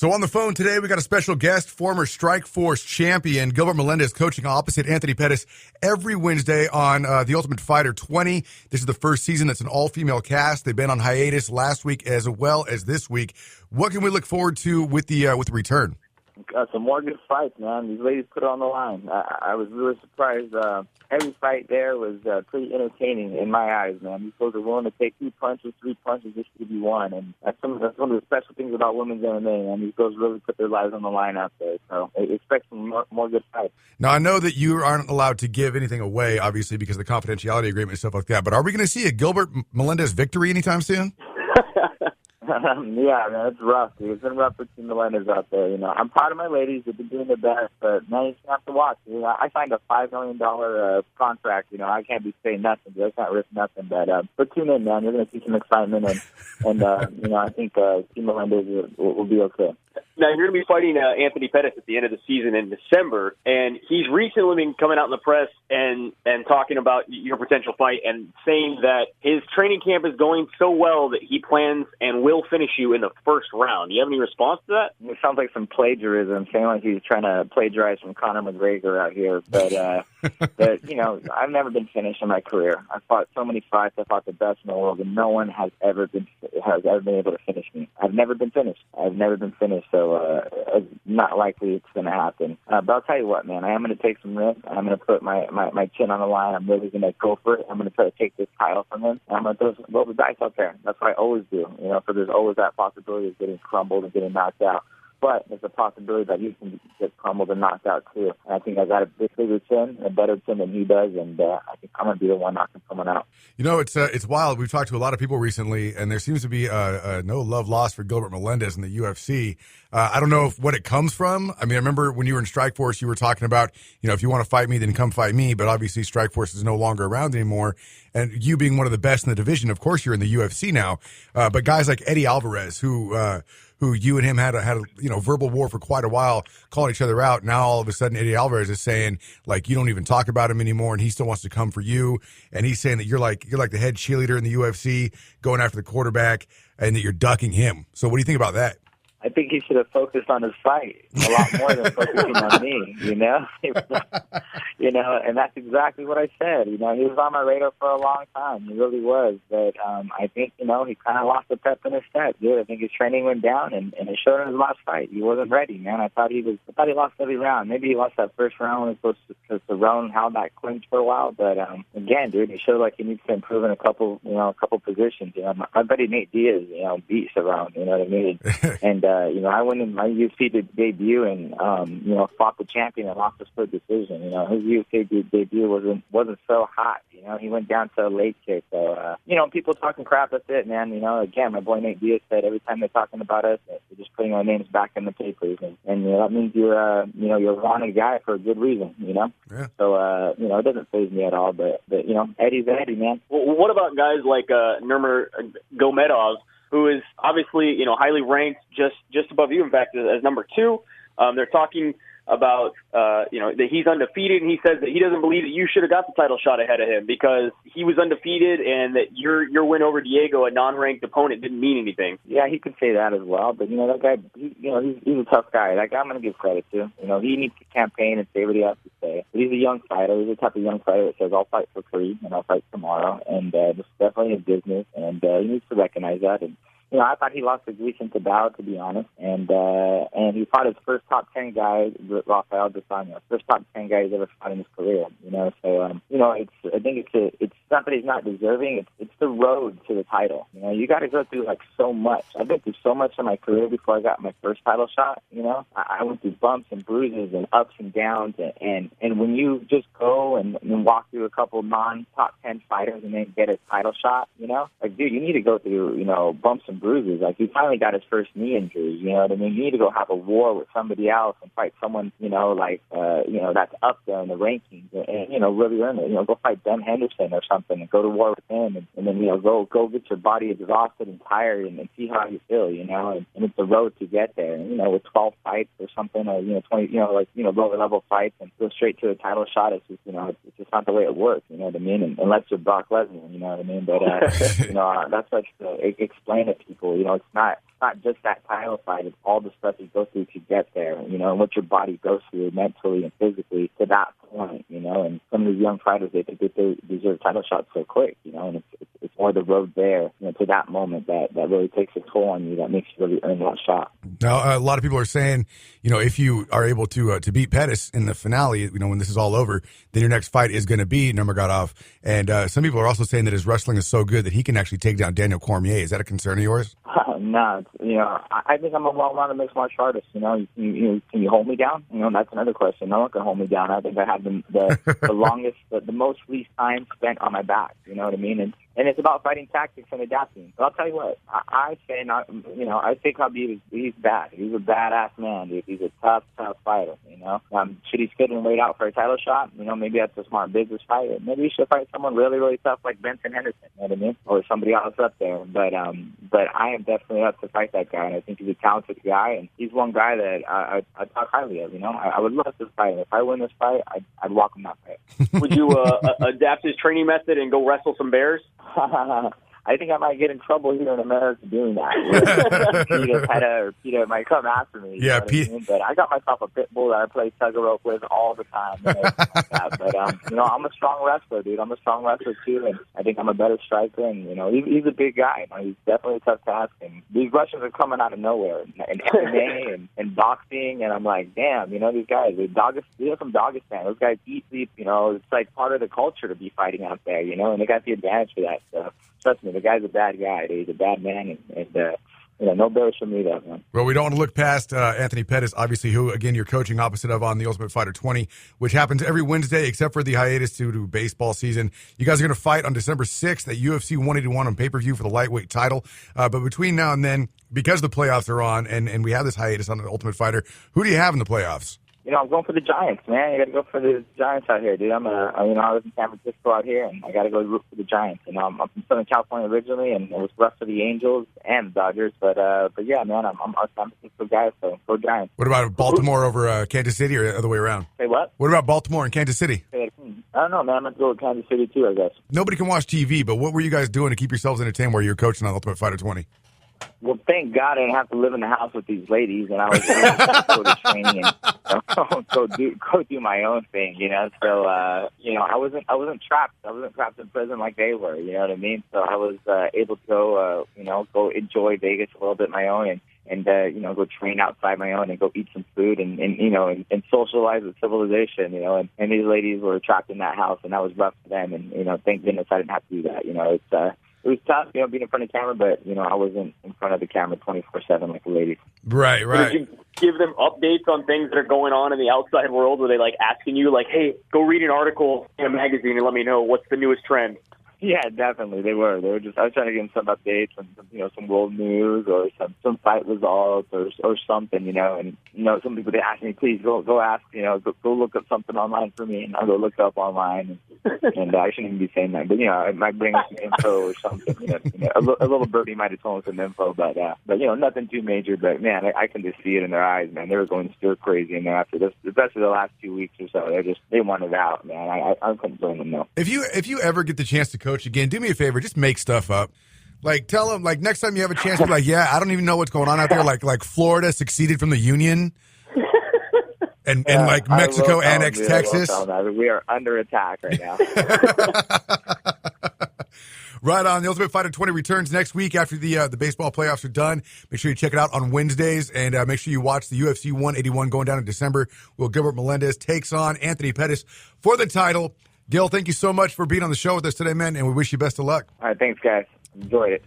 So on the phone today, we got a special guest, former Strikeforce champion Gilbert Melendez, coaching opposite Anthony Pettis every Wednesday on The Ultimate Fighter 20. This is the first season that's an all-female cast. They've been on hiatus last week as well as this week. What can we look forward to with the return? Some more good fights, man. These ladies put it on the line. I was really surprised. Every fight there was pretty entertaining in my eyes, man. These girls are willing to take 2 punches, 3 punches just to be one. And that's one of the special things about women's MMA, man. These girls really put their lives on the line out there. So expect some more good fights. Now, I know that you aren't allowed to give anything away, obviously, because of the confidentiality agreement and stuff like that. But are we going to see a Gilbert Melendez victory anytime soon? Yeah, man, it's rough, dude. It's been rough for Team Melendez out there. You know, I'm proud of my ladies. They've been doing their best, but man, you just have to watch. You know, I signed a $5 million contract. You know, I can't be saying nothing. I can't risk nothing. But tune in, man. You're going to see some excitement, and you know, I think Team Melendez will be okay. Now, you're going to be fighting Anthony Pettis at the end of the season in December, and he's recently been coming out in the press and talking about your potential fight and saying that his training camp is going so well that he plans and will finish you in the first round. Do you have any response to that? It sounds like some plagiarism, saying like he's trying to plagiarize from Conor McGregor out here. But you know, I've never been finished in my career. I fought so many fights. I fought the best in the world, and no one has ever been able to finish me. I've never been finished. So it's not likely it's going to happen. But I'll tell you what, man, I am going to take some risks. I'm going to put my chin on the line. I'm really going to go for it. I'm going to try to take this title from him. And I'm going to throw the dice out there. That's what I always do. You know, so there's always that possibility of getting crumbled and getting knocked out. But there's a possibility that you can get crumbled and knocked out, too. And I think I got a bigger chin, a better chin than he does, and I think I'm going to be the one knocking someone out. You know, it's wild. We've talked to a lot of people recently, and there seems to be no love lost for Gilbert Melendez in the UFC. I don't know what it comes from. I mean, I remember when you were in Strikeforce, you were talking about, you know, if you want to fight me, then come fight me. But obviously, Strikeforce is no longer around anymore. And you being one of the best in the division, of course, you're in the UFC now. But guys like Eddie Alvarez, who you and him had a verbal war for quite a while, calling each other out. Now all of a sudden Eddie Alvarez is saying like you don't even talk about him anymore, and he still wants to come for you. And he's saying that you're like the head cheerleader in the UFC, going after the quarterback, and that you're ducking him. So what do you think about that? I think he should have focused on his fight a lot more than focusing on me, you know? You know, and that's exactly what I said. You know, he was on my radar for a long time. He really was. But I think, you know, he kind of lost the pep in his step, dude. I think his training went down, and it showed in his last fight. He wasn't ready, man. I thought he lost every round. Maybe he lost that first round when he was supposed to Cerrone held that clinch for a while. But again, dude, he showed like he needs to improve in a couple positions. You know, my buddy Nate Diaz, you know, beat Cerrone. You know what I mean? And you know, I went in my UFC debut and you know, fought the champion and lost a split decision. You know, his UFC debut wasn't so hot. You know, he went down to a late kick. So you know, people talking crap. That's it, man. You know, again, my boy Nate Diaz said every time they're talking about us, they're just putting our names back in the papers, and you know, that means you're you're a wanted guy for a good reason. You know, yeah. So you know, it doesn't faze me at all. But you know, Eddie's Eddie, man. Well, what about guys like Nurmagomedov, who is obviously, you know, highly ranked, just above you, in fact, as number 2. They're talking about, you know, that he's undefeated, and he says that he doesn't believe that you should have got the title shot ahead of him because he was undefeated and that your win over Diego, a non-ranked opponent, didn't mean anything. Yeah, he could say that as well, but, you know, that guy, he's a tough guy. That guy I'm going to give credit to. You know, he needs to campaign and say what he has to say. But he's a young fighter. He's the type of young fighter that says, I'll fight for free and I'll fight tomorrow, and this is definitely his business, and he needs to recognize that. And you know, I thought he lost a recent bout, to be honest, and he fought his first top 10 guy, Rafael Desanio, first top 10 guy he's ever fought in his career. You know, so you know, I think it's not that he's not deserving. It's the road to the title. You know, you got to go through like so much. I've been through so much in my career before I got my first title shot. You know, I went through bumps and bruises and ups and downs, and when you just go and walk through a couple non-top 10 fighters and then get a title shot, you know, like dude, you need to go through bumps and bruises. Like, he finally got his first knee injury, you know what I mean? You need to go have a war with somebody else and fight someone, that's up there in the rankings and really earn it. You know, go fight Ben Henderson or something and go to war with him and then, go get your body exhausted and tired and see how you feel, you know, and it's the road to get there. And, with 12 fights or something or, 20, lower level fights and go straight to a title shot, it's just, it's just not the way it works, you know what I mean? And unless you're Brock Lesnar, you know what I mean? But, that's what I explain to people, it's not, not just that title fight. It's all the stuff you go through to get there, and what your body goes through mentally and physically to that point, And some of these young fighters, they think that they deserve title shots so quick, and it's more the road there, to that moment that really takes a toll on you, that makes you really earn that shot. Now, a lot of people are saying, if you are able to beat Pettis in the finale, when this is all over, then your next fight is going to be Nurmagomedov. And some people are also saying that his wrestling is so good that he can actually take down Daniel Cormier. Is that a concern of yours? No, I think I'm a well-rounded mixed martial artist. Can you hold me down? That's another question. No one can hold me down. I think I have the longest, the most least time spent on my back. You know what I mean? And it's about fighting tactics and adapting. But I'll tell you what, I say Khabib he's bad. He's a badass man, dude. He's a tough fighter. Should he sit and wait out for a title shot? Maybe that's a smart business fighter. Maybe he should fight someone really, really tough like Benson Henderson. You know what I mean? Or somebody else up there. But I am definitely up to fight that guy, and I think he's a talented guy, and he's one guy that I talk highly of. I would love this fight. If I win this fight, I'd welcome that fight. Would you adapt his training method and go wrestle some bears? I think I might get in trouble here in America doing that. PETA might come after me. Yeah, But I got myself a pit bull that I play tug-of-rope with all the time. But I'm a strong wrestler, dude. I'm a strong wrestler too, and I think I'm a better striker. And he's a big guy. He's definitely a tough task. And these Russians are coming out of nowhere, and MMA and boxing. And I'm like, damn, these guys. They're from Dagestan. Those guys eat, sleep. It's like part of the culture to be fighting out there. And they got the advantage for that stuff. Trust me, the guy's a bad guy. He's a bad man, and no bears for me, that man. Well, we don't want to look past Anthony Pettis, obviously, who, again, you're coaching opposite of on The Ultimate Fighter 20, which happens every Wednesday except for the hiatus due to baseball season. You guys are going to fight on December 6th at UFC 181 on pay-per-view for the lightweight title. But between now and then, because the playoffs are on and we have this hiatus on The Ultimate Fighter, who do you have in the playoffs? I'm going for the Giants, man. You got to go for the Giants out here, dude. I was in San Francisco out here, and I got to go root for the Giants. I'm from Southern California originally, and it was rough for the Angels and the Dodgers. But yeah, man, I'm a San Francisco guy, so go Giants. What about Baltimore over Kansas City, or the other way around? Say what? What about Baltimore and Kansas City? I don't know, man. I'm going to go with Kansas City too, I guess. Nobody can watch TV, but what were you guys doing to keep yourselves entertained while you were coaching on Ultimate Fighter 20? Well, thank God I didn't have to live in the house with these ladies, and I was able to go to training and go do my own thing, So, I wasn't trapped. I wasn't trapped in prison like they were. You know what I mean? So I was able to go, go enjoy Vegas a little bit my own, and go train outside my own and go eat some food and socialize with civilization. And these ladies were trapped in that house, and that was rough for them. And thank goodness I didn't have to do that. It was tough, being in front of the camera, but, I wasn't in front of the camera 24/7 like the ladies. Right. Did you give them updates on things that are going on in the outside world? Were they, asking you, hey, go read an article in a magazine and let me know what's the newest trend? Yeah, definitely. They were. I was trying to give them some updates on some world news or some fight results or something, and some people, they ask me, please go ask, go look up something online for me, and I'll go look it up online. And I shouldn't even be saying that, but I might bring some info or something. A little birdie might have told me some info, but nothing too major. But man, I can just see it in their eyes, man. They were going stir crazy in there after this, especially the last 2 weeks or so. They wanted out, man. I couldn't blame them, no. If you ever get the chance to coach again, do me a favor, just make stuff up. Tell them, next time you have a chance, be like, yeah, I don't even know what's going on out there. Like Florida seceded from the Union. And Mexico annexed Texas. We are under attack right now. Right on. The Ultimate Fighter 20 returns next week after the baseball playoffs are done. Make sure you check it out on Wednesdays, and make sure you watch the UFC 181 going down in December. Gilbert Melendez takes on Anthony Pettis for the title. Gil, thank you so much for being on the show with us today, man, and we wish you best of luck. All right, thanks, guys. Enjoyed it.